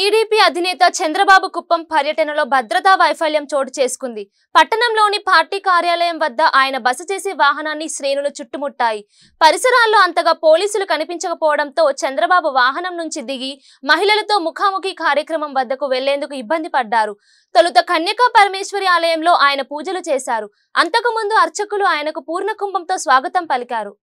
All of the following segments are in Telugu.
టీడీపీ అధినేత చంద్రబాబు కుప్పం పర్యటనలో భద్రతా వైఫల్యం చోటు చేసుకుంది. పట్టణంలోని పార్టీ కార్యాలయం వద్ద ఆయన బస చేసే వాహనాన్ని శ్రేణులు చుట్టుముట్టాయి. పరిసరాల్లో అంతగా పోలీసులు కనిపించకపోవడంతో చంద్రబాబు వాహనం నుంచి దిగి మహిళలతో ముఖాముఖి కార్యక్రమం వద్దకు వెళ్లేందుకు ఇబ్బంది పడ్డారు. తొలుత కన్యకా పరమేశ్వరి ఆలయంలో ఆయన పూజలు చేశారు. అంతకుముందు అర్చకులు ఆయనకు పూర్ణ కుంభంతో స్వాగతం పలికారు.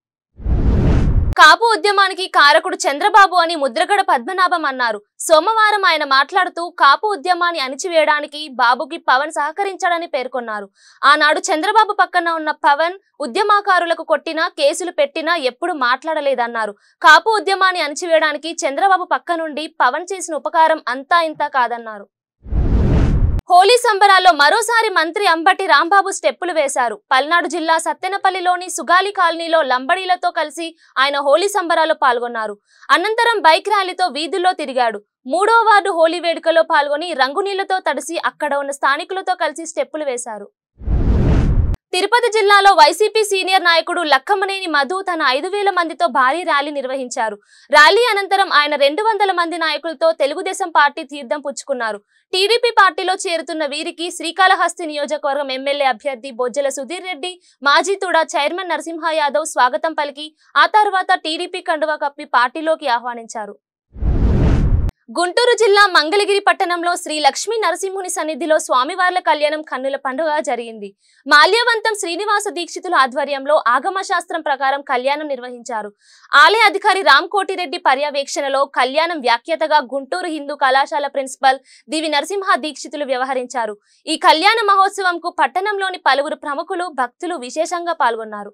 కాపు ఉద్యమానికి కారకుడు చంద్రబాబు అని ముద్రగడ పద్మనాభం అన్నారు. సోమవారం ఆయన మాట్లాడుతూ కాపు ఉద్యమాన్ని అణిచివేయడానికి బాబుకి పవన్ సహకరించాడని పేర్కొన్నారు. ఆనాడు చంద్రబాబు పక్కన ఉన్న పవన్ ఉద్యమకారులకు కొట్టినా కేసులు పెట్టినా ఎప్పుడు మాట్లాడలేదన్నారు. కాపు ఉద్యమాన్ని అణిచివేయడానికి చంద్రబాబు పక్క నుండి పవన్ చేసిన ఉపకారం అంతా ఇంతా కాదన్నారు. హోలీ సంబరాల్లో మరోసారి మంత్రి అంబటి రాంబాబు స్టెప్పులు వేశారు. పల్నాడు జిల్లా సత్తెనపల్లిలోని సుగాలి కాలనీలో లంబడీలతో కలిసి ఆయన హోలీ సంబరాల్లో పాల్గొన్నారు. అనంతరం బైక్ ర్యాలీతో వీధుల్లో తిరిగాడు. 3వ వార్డు హోలీ వేడుకలో పాల్గొని రంగునీళ్లతో తడిసి అక్కడ ఉన్న స్థానికులతో కలిసి స్టెప్పులు వేశారు. తిరుపతి జిల్లాలో వైసీపీ సీనియర్ నాయకుడు లక్కమనేని మధు తన 5,000 మందితో భారీ ర్యాలీ నిర్వహించారు. ర్యాలీ అనంతరం ఆయన 200 మంది నాయకులతో తెలుగుదేశం పార్టీ తీర్థం పుచ్చుకున్నారు. టీడీపీ పార్టీలో చేరుతున్న వీరికి శ్రీకాళహస్తి నియోజకవర్గం ఎమ్మెల్యే అభ్యర్థి బొజ్జల సుధీర్ రెడ్డి, మాజీ తుడా చైర్మన్ నరసింహ యాదవ్ స్వాగతం పలికి ఆ తర్వాత టీడీపీ కండువా కప్పి పార్టీలోకి ఆహ్వానించారు. గుంటూరు జిల్లా మంగళగిరి పట్టణంలో శ్రీ లక్ష్మీ నరసింహుని సన్నిధిలో స్వామివార్ల కళ్యాణం కన్నుల పండుగ జరిగింది. మాల్యవంతం శ్రీనివాస దీక్షితుల ఆధ్వర్యంలో ఆగమ శాస్త్రం ప్రకారం కళ్యాణం నిర్వహించారు. ఆలయ అధికారి రామ్ కోటిరెడ్డి పర్యవేక్షణలో కళ్యాణం వ్యాఖ్యాతగా గుంటూరు హిందూ కళాశాల ప్రిన్సిపల్ దివి నరసింహ దీక్షితులు వ్యవహరించారు. ఈ కళ్యాణ మహోత్సవంకు పట్టణంలోని పలువురు ప్రముఖులు భక్తులు విశేషంగా పాల్గొన్నారు.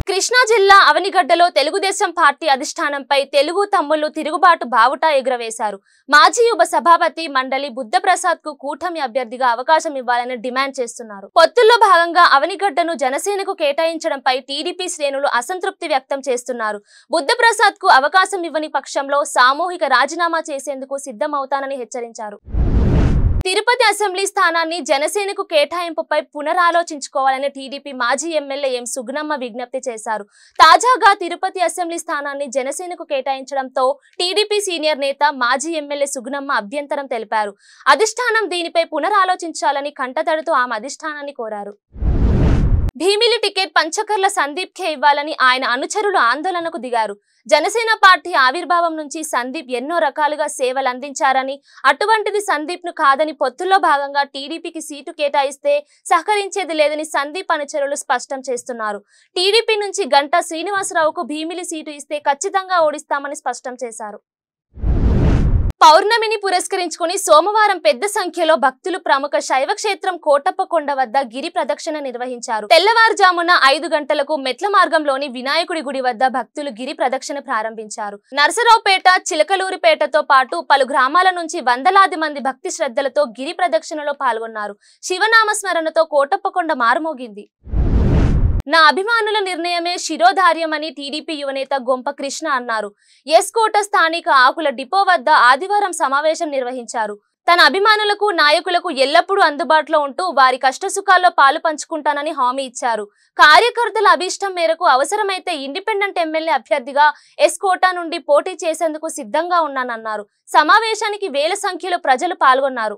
కృష్ణా జిల్లా అవనిగడ్డలో తెలుగుదేశం పార్టీ అధిష్టానంపై తెలుగు తమ్ముళ్లు తిరుగుబాటు బావుట ఎగురవేశారు. మాజీ ఉప సభాపతి మండలి బుద్ధప్రసాద్ కు కూటమి అభ్యర్థిగా అవకాశం ఇవ్వాలని డిమాండ్ చేస్తున్నారు. పొత్తుల్లో భాగంగా అవనిగడ్డను జనసేనకు కేటాయించడంపై టీడీపీ శ్రేణులు అసంతృప్తి వ్యక్తం చేస్తున్నారు. బుద్ధప్రసాద్ కు అవకాశం ఇవ్వని పక్షంలో సామూహిక రాజీనామా చేసేందుకు సిద్ధమవుతానని హెచ్చరించారు. తిరుపతి అసెంబ్లీ స్థానాన్ని జనసేనకు కేటాయింపుపై పునరాలోచించుకోవాలని టీడీపీ మాజీ ఎమ్మెల్యే ఎం సుగుణమ్మ విజ్ఞప్తి చేశారు. తాజాగా తిరుపతి అసెంబ్లీ స్థానాన్ని జనసేనకు కేటాయించడంతో టీడీపీ సీనియర్ నేత మాజీ ఎమ్మెల్యే సుగుణమ్మ అభ్యంతరం తెలిపారు. అధిష్టానం దీనిపై పునరాలోచించాలని కంటతడుతూ ఆమె అధిష్టానాన్ని కోరారు. భీమిలి టికెట్ పంచకర్ల సందీప్ కే ఇవ్వాలని ఆయన అనుచరులు ఆందోళనకు దిగారు. జనసేన పార్టీ ఆవిర్భావం నుంచి సందీప్ ఎన్నో రకాలుగా సేవలు అందించారని, అటువంటిది సందీప్ ను కాదని పొత్తుల్లో భాగంగా టీడీపీకి సీటు కేటాయిస్తే సహకరించేది లేదని సందీప్ అనుచరులు స్పష్టం చేస్తున్నారు. టీడీపీ నుంచి గంటా శ్రీనివాసరావుకు భీమిలి సీటు ఇస్తే ఖచ్చితంగా ఓడిస్తామని స్పష్టం చేశారు. పౌర్ణమిని పురస్కరించుకుని సోమవారం పెద్ద సంఖ్యలో భక్తులు ప్రముఖ శైవ క్షేత్రం కోటప్పకొండ వద్ద గిరి ప్రదక్షిణ నిర్వహించారు. తెల్లవారుజామున 5 గంటలకు మెట్ల మార్గంలోని వినాయకుడి గుడి వద్ద భక్తులు గిరి ప్రదక్షిణ ప్రారంభించారు. నరసరావుపేట, చిలకలూరిపేటతో పాటు పలు గ్రామాల నుంచి వందలాది మంది భక్తి శ్రద్ధలతో గిరి ప్రదక్షిణలో పాల్గొన్నారు. శివనామస్మరణతో కోటప్పకొండ మారుమోగింది. నా అభిమానుల నిర్ణయమే శిరోధార్యమని టీడీపీ యువనేత గొంప కృష్ణ అన్నారు. ఎస్కోట స్థానిక ఆకుల డిపో వద్ద ఆదివారం సమావేశం నిర్వహించారు. తన అభిమానులకు, నాయకులకు ఎల్లప్పుడూ అందుబాటులో ఉంటూ వారి కష్టసుఖాల్లో పాలు పంచుకుంటానని హామీ ఇచ్చారు. కార్యకర్తల అభిష్టం మేరకు అవసరమైతే ఇండిపెండెంట్ ఎమ్మెల్యే అభ్యర్థిగా ఎస్కోట నుండి పోటీ చేసేందుకు సిద్ధంగా ఉన్నానన్నారు. సమావేశానికి వేల సంఖ్యలో ప్రజలు పాల్గొన్నారు.